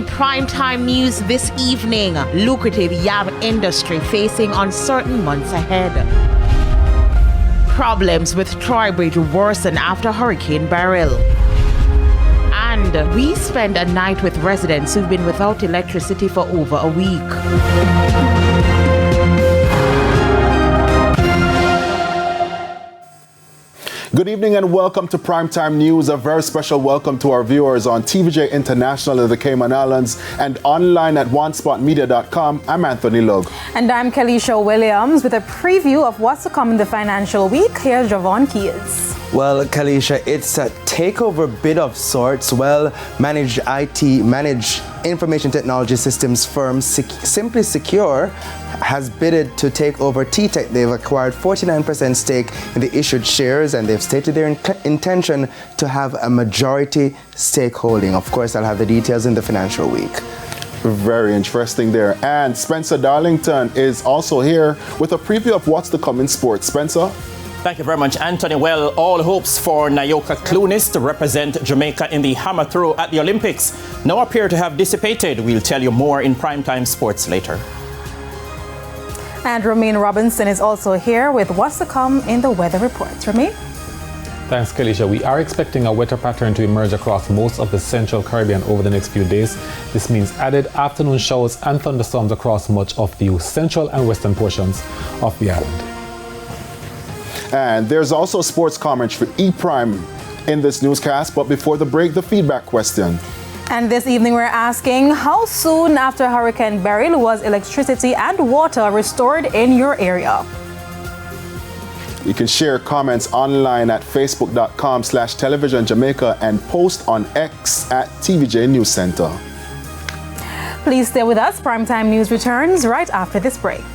Primetime News this evening. Lucrative yam industry facing uncertain months ahead. Problems with Troy Bridge worsen after Hurricane Beryl. And we spend a night with residents who've been without electricity for over a week. Good evening and welcome to Primetime News. A very special welcome to our viewers on TVJ International in the Cayman Islands and online at onespotmedia.com. I'm Anthony Logue. And I'm Kalisha Williams with a preview of what's to come in the financial week. Here's Javon Keys. Well, Kalisha, it's a takeover bid of sorts. Well, managed information technology systems firm Simply Secure has bidded to take over T-Tech. They've acquired 49% stake in the issued shares, and they've stated their intention to have a majority stakeholding. Of course, I'll have the details in the financial week. Very interesting there. And Spencer Darlington is also here with a preview of what's to come in sports. Spencer? Thank you very much, Anthony. Well, all hopes for Nayoka Clunis to represent Jamaica in the hammer throw at the Olympics now appear to have dissipated. We'll tell you more in Primetime Sports later. And Ramin Robinson is also here with what's to come in the weather report. Ramin? Thanks, Kalisha. We are expecting a wetter pattern to emerge across most of the central Caribbean over the next few days. This means added afternoon showers and thunderstorms across much of the central and western portions of the island. And there's also sports commentary for E-Prime in this newscast. But before the break, the feedback question. And this evening we're asking, how soon after Hurricane Beryl was electricity and water restored in your area? You can share comments online at facebook.com/televisionjamaica and post on X at TVJ News Center. Please stay with us. Primetime News returns right after this break.